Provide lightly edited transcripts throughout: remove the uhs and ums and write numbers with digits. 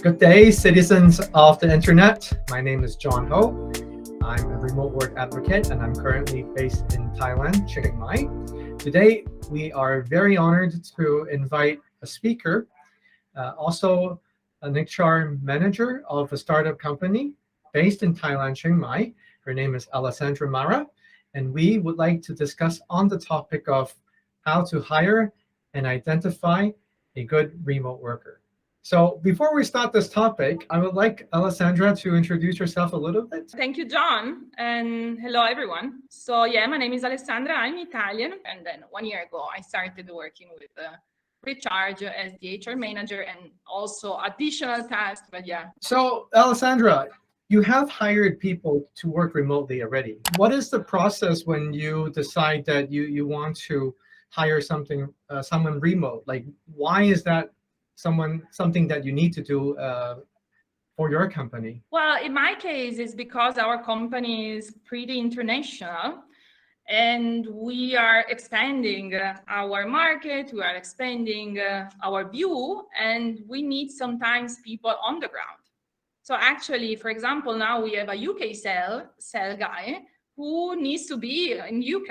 Good day, citizens of the internet. My name is John Ho. I'm a remote work advocate and I'm currently based in Thailand, Chiang Mai. Today, we are very honored to invite a speaker, also an HR manager of a startup company based in Thailand, Chiang Mai. Her name is Alessandra Marra, and we would like to discuss on the topic of how to hire and identify a good remote worker. So before we start this topic, I would like Alessandra to introduce herself a little bit. Thank you, John, and hello, everyone. So yeah, my name is Alessandra, I'm Italian, and then 1 year ago, I started working with Recharge as the HR manager and also additional tasks, but yeah. So Alessandra, you have hired people to work remotely already. What is the process when you decide that you want to hire someone remote? Like, why is that something that you need to do for your company? Well, in my case, it's because our company is pretty international and we are expanding our market, we are expanding our view, and we need sometimes people on the ground. So actually, for example, now we have a UK sell guy who needs to be in UK.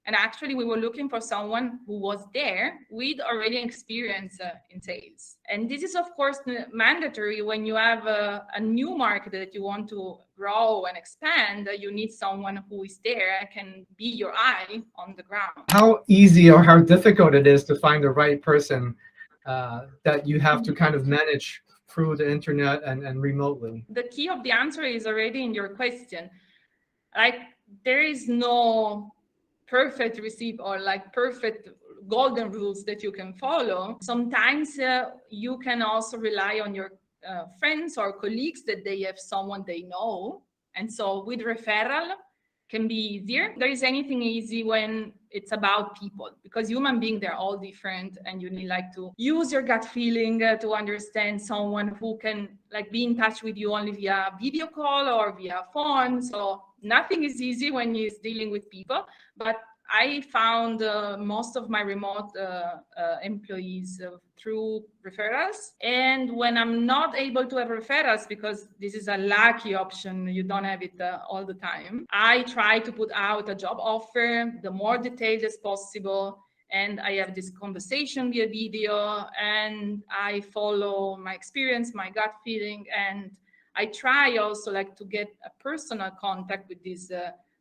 And actually, we were looking for someone who was there with already experience in sales. And this is, of course, mandatory when you have a new market that you want to grow and expand. You need someone who is there and can be your eye on the ground. How easy or how difficult it is to find the right person that you have to kind of manage through the internet and remotely? The key of the answer is already in your question. Like, there is no perfect recipe or like perfect golden rules that you can follow. Sometimes you can also rely on your friends or colleagues that they have someone they know. And so with referral can be easier. There is anything easy when it's about people, because human beings, they're all different, and you need like to use your gut feeling to understand someone who can like be in touch with you only via video call or via phone. So nothing is easy when you're dealing with people, but I found most of my remote employees through referrals. And when I'm not able to have referrals, because this is a lucky option, you don't have it all the time, I try to put out a job offer, the more detailed as possible. And I have this conversation via video, and I follow my experience, my gut feeling, and I try also like to get a personal contact with this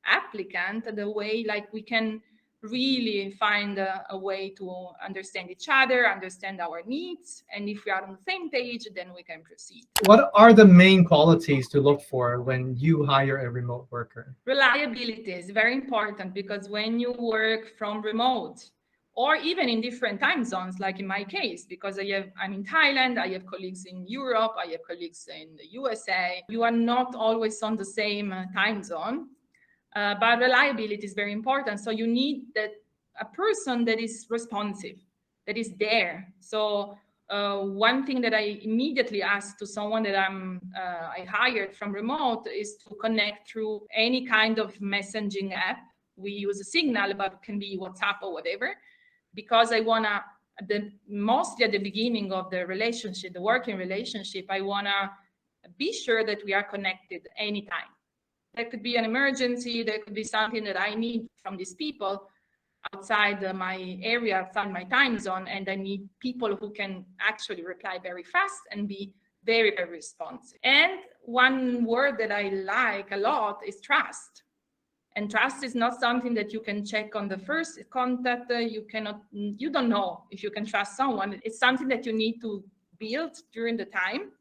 applicant, the way like we can really find a way to understand each other, understand our needs, and if we are on the same page, then we can proceed. What are the main qualities to look for when you hire a remote worker? Reliability is very important, because when you work from remote, or even in different time zones, like in my case, because I'm in Thailand, I have colleagues in Europe, I have colleagues in the USA. You are not always on the same time zone, but reliability is very important. So you need a person that is responsive, that is there. So one thing that I immediately asked to someone that I hired from remote is to connect through any kind of messaging app. We use a Signal, but it can be WhatsApp or whatever, because I want to, mostly at the beginning of the relationship, the working relationship, I want to be sure that we are connected anytime. There could be an emergency, there could be something that I need from these people outside my area, outside my time zone, and I need people who can actually reply very fast and be very, very responsive. And one word that I like a lot is trust. And trust is not something that you can check on the first contact. You don't know if you can trust someone. It's something that you need to build during the time.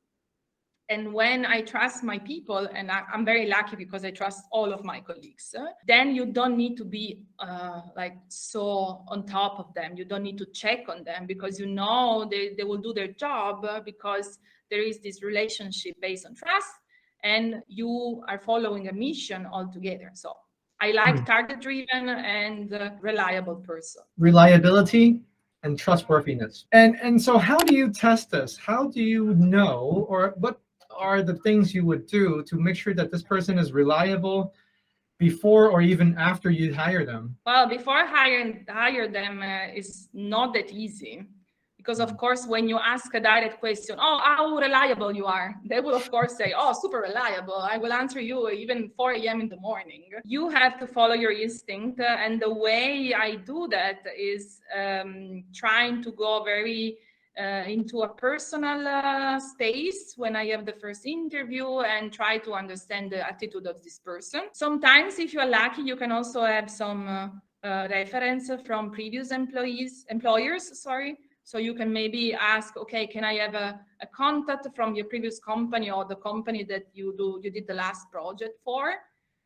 And when I trust my people, and I'm very lucky because I trust all of my colleagues, then you don't need to be like so on top of them. You don't need to check on them, because you know they will do their job, because there is this relationship based on trust, and you are following a mission all together. So I like target-driven and reliable person. Reliability and trustworthiness. And so how do you test this? How do you know, or what are the things you would do to make sure that this person is reliable before or even after you hire them? Well, before hire them is not that easy, Because of course, when you ask a direct question, oh, how reliable you are, they will of course say, oh, super reliable. I will answer you even 4 a.m. in the morning. You have to follow your instinct. And the way I do that is trying to go very into a personal space when I have the first interview and try to understand the attitude of this person. Sometimes, if you are lucky, you can also have some reference from previous employers. So you can maybe ask, okay, can I have a contact from your previous company or the company that you did the last project for?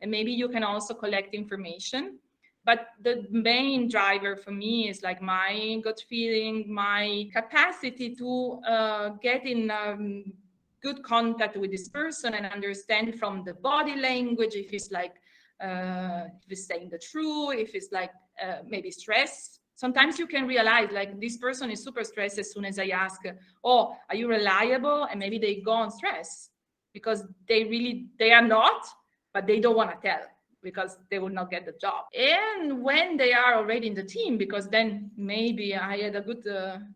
And maybe you can also collect information. But the main driver for me is like my gut feeling, my capacity to get in good contact with this person and understand from the body language if it's like, if it's saying the truth, if it's like maybe stress. Sometimes you can realize like this person is super stressed as soon as I ask, oh, are you reliable? And maybe they go on stress because they are not, but they don't want to tell because they will not get the job. And when they are already in the team, because then maybe I had a good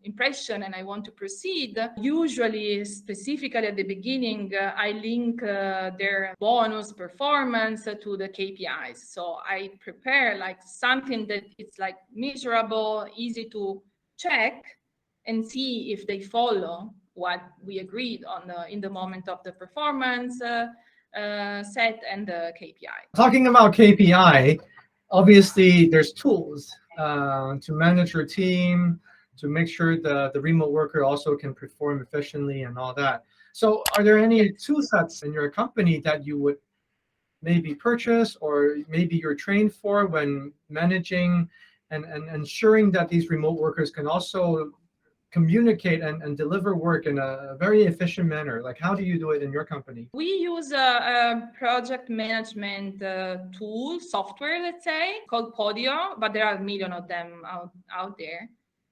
impression and I want to proceed, usually specifically at the beginning, I link their bonus performance to the KPIs. So I prepare like something that it's like measurable, easy to check and see if they follow what we agreed on in the moment of the performance set and the KPI. Talking about KPI, obviously there's tools to manage your team, to make sure the remote worker also can perform efficiently and all that. So are there any tool sets in your company that you would maybe purchase or maybe you're trained for when managing and ensuring that these remote workers can also communicate and deliver work in a very efficient manner? Like, how do you do it in your company? We use a project management tool, software, let's say, called Podio, but there are a million of them out there.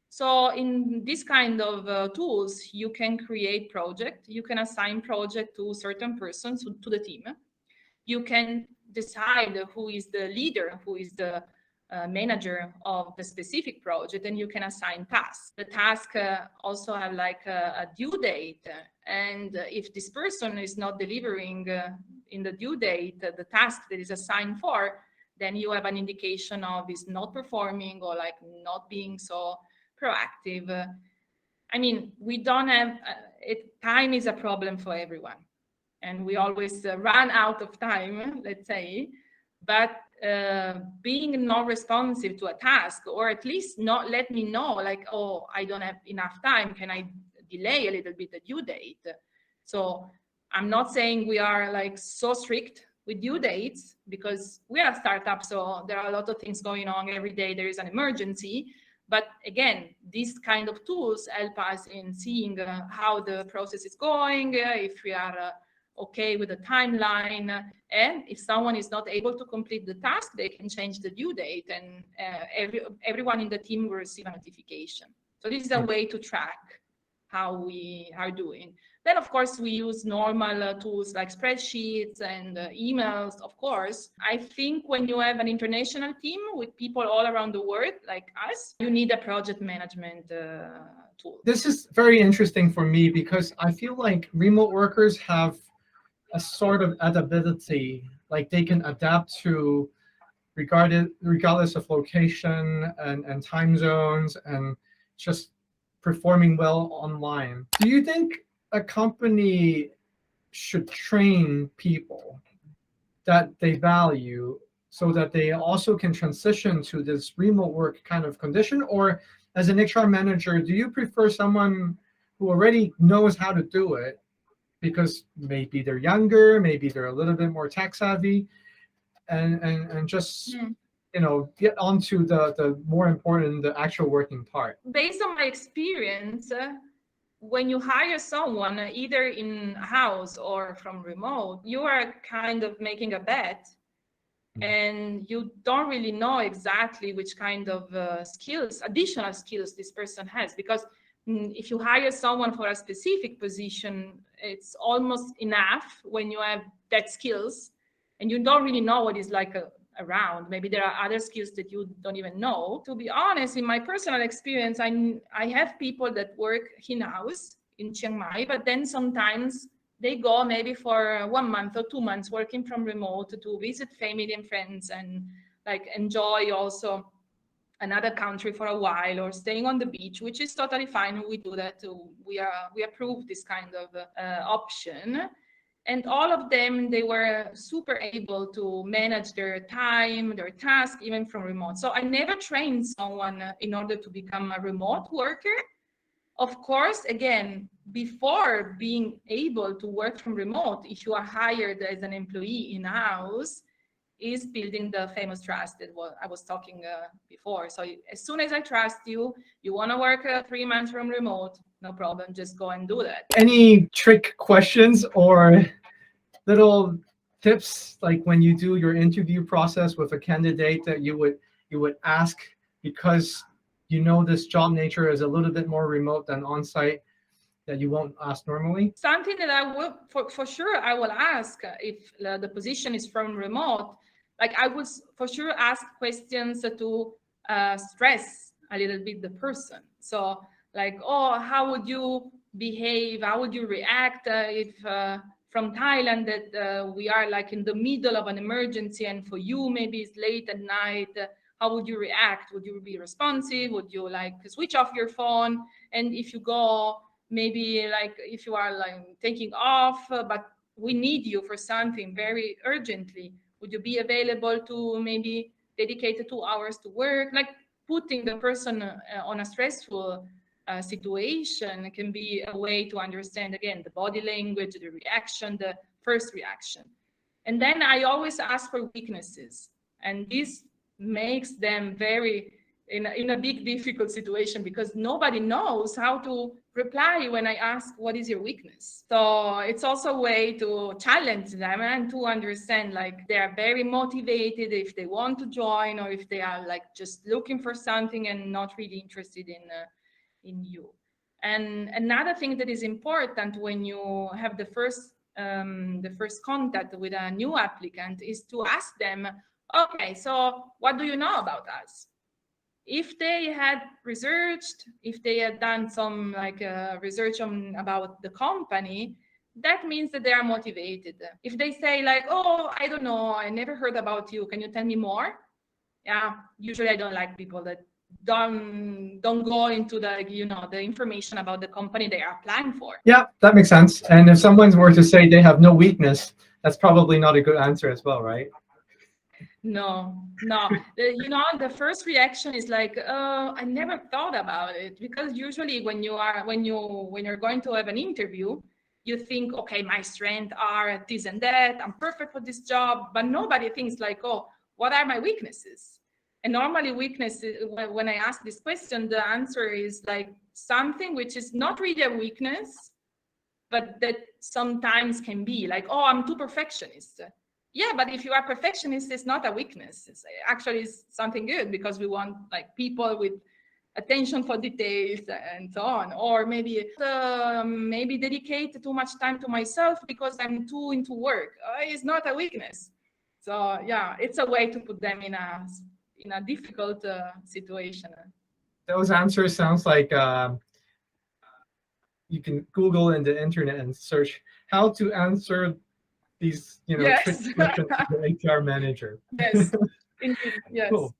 So in this kind of tools, you can create project, you can assign project to certain persons, to the team. You can decide who is the leader, who is the manager of the specific project, and you can assign tasks. The task also have like a due date, and if this person is not delivering in the due date the task that is assigned for, then you have an indication of is not performing or like not being so proactive. I mean, we don't have time is a problem for everyone, and we always run out of time, let's say. But being not responsive to a task, or at least not let me know like, oh, I don't have enough time, can I delay a little bit the due date? So I'm not saying we are like so strict with due dates, because we are a startup, so there are a lot of things going on every day. There is an emergency. But again, these kind of tools help us in seeing how the process is going, if we are okay with the timeline, and if someone is not able to complete the task, they can change the due date, and everyone in the team will receive a notification. So this is a way to track how we are doing. Then, of course, we use normal tools like spreadsheets and emails, of course. I think when you have an international team with people all around the world, like us, you need a project management tool. This is very interesting for me because I feel like remote workers have a sort of adaptability, like they can adapt to regardless of location and time zones, and just performing well online. Do you think a company should train people that they value so that they also can transition to this remote work kind of condition? Or as an HR manager, do you prefer someone who already knows how to do it, because maybe they're younger, maybe they're a little bit more tech savvy, and just get onto the more important, the actual working part? Based on my experience, when you hire someone either in house or from remote, you are kind of making a bet, and you don't really know exactly which kind of additional skills this person has, because if you hire someone for a specific position, it's almost enough when you have that skills, and you don't really know what is like a around. Maybe there are other skills that you don't even know. To be honest, in my personal experience, I have people that work in-house in Chiang Mai, but then sometimes they go maybe for 1 month or 2 months working from remote to visit family and friends and like enjoy also another country for a while, or staying on the beach, which is totally fine. We do that too. We approve this kind of option. And all of them, they were super able to manage their time, their task, even from remote. So I never trained someone in order to become a remote worker. Of course, again, before being able to work from remote, if you are hired as an employee in-house, is building the famous trust that I was talking before. So as soon as I trust you, you want to work 3 months from remote, no problem, just go and do that. Any trick questions or little tips, like when you do your interview process with a candidate, that you would ask, because you know this job nature is a little bit more remote than on-site, that you won't ask normally? Something that I will, for sure, I will ask if the position is from remote. Like I would for sure ask questions to stress a little bit the person. So like, oh, how would you behave? How would you react if from Thailand that we are like in the middle of an emergency, and for you maybe it's late at night? How would you react? Would you be responsive? Would you like switch off your phone? And if you go, maybe like if you are like taking off, but we need you for something very urgently, would you be available to maybe dedicate 2 hours to work? Like putting the person on a stressful situation can be a way to understand, again, the body language, the reaction, the first reaction. And then I always ask for weaknesses. And this makes them very in a big difficult situation, because nobody knows how to reply when I ask, what is your weakness? So it's also a way to challenge them and to understand, like, they are very motivated if they want to join, or if they are like just looking for something and not really interested in you. And another thing that is important when you have the first contact with a new applicant is to ask them, okay, so what do you know about us? If they had researched, if they had done some like research about the company, that means that they are motivated. If they say like, oh, I don't know, I never heard about you, can you tell me more? Yeah, usually I don't like people that don't go into the, you know, the information about the company they are applying for. Yeah, that makes sense. And if someone were to say they have no weakness, that's probably not a good answer as well, right? No. You know, the first reaction is like, I never thought about it, because usually when you're going to have an interview, you think, okay, my strengths are this and that, I'm perfect for this job, but nobody thinks like, oh, what are my weaknesses? And normally weaknesses, when I ask this question, the answer is like something which is not really a weakness, but that sometimes can be like, oh, I'm too perfectionist. Yeah, but if you are perfectionist, it's not a weakness. It's actually something good, because we want like people with attention for details and so on. Or maybe dedicate too much time to myself because I'm too into work. It's not a weakness. So yeah, it's a way to put them in a difficult situation. Those answers sounds like you can Google in the internet and search how to answer these, Yes. trick questions to the HR manager. Yes, indeed, yes. Cool.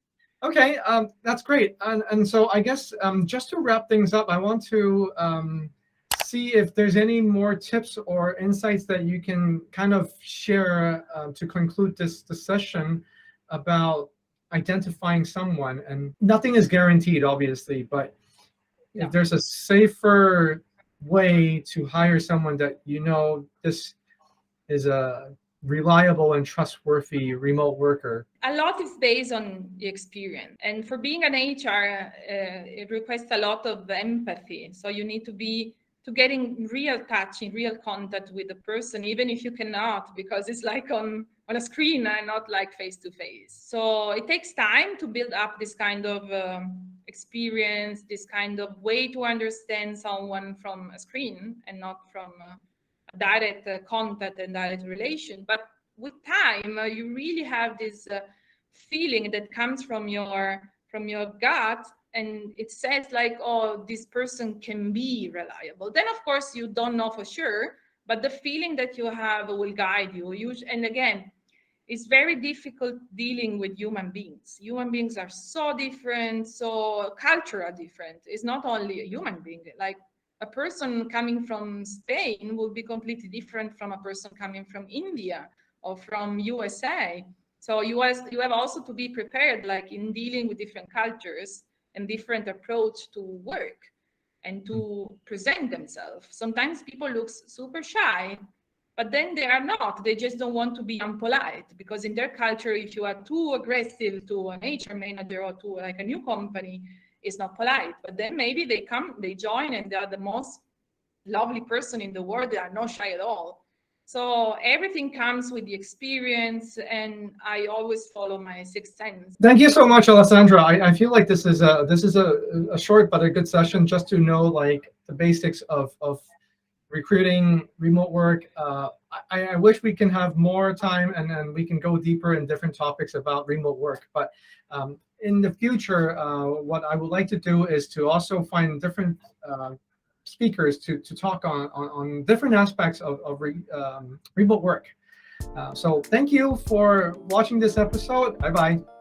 Okay, that's great. And so I guess just to wrap things up, I want to see if there's any more tips or insights that you can kind of share to conclude this session about identifying someone. And nothing is guaranteed, obviously, but if there's a safer way to hire someone that this is a reliable and trustworthy remote worker. A lot is based on the experience. And for being an HR, it requires a lot of empathy. So you need to get in real touch, in real contact with the person, even if you cannot, because it's like on a screen and not like face to face. So it takes time to build up this kind of experience, this kind of way to understand someone from a screen and not from direct contact and direct relation. But with time, you really have this feeling that comes from your gut, and it says like, oh, this person can be reliable. Then of course you don't know for sure, but the feeling that you have will guide you. And again, it's very difficult dealing with human beings. Human beings are so different, so culture are different. It's not only a human being. Like a person coming from Spain will be completely different from a person coming from India or from USA. So you have also to be prepared, like in dealing with different cultures and different approach to work and to present themselves. Sometimes people look super shy, but then they are not. They just don't want to be unpolite, because in their culture, if you are too aggressive to an HR manager or to like a new company, it's not polite. But then maybe they join, and they are the most lovely person in the world. They are not shy at all. So everything comes with the experience, and I always follow my sixth sense. Thank you so much, Alessandra. I feel like this is a short but a good session just to know like the basics of recruiting, remote work. I wish we can have more time and we can go deeper in different topics about remote work. But in the future, what I would like to do is to also find different speakers to talk on different aspects of remote work. So thank you for watching this episode. Bye-bye.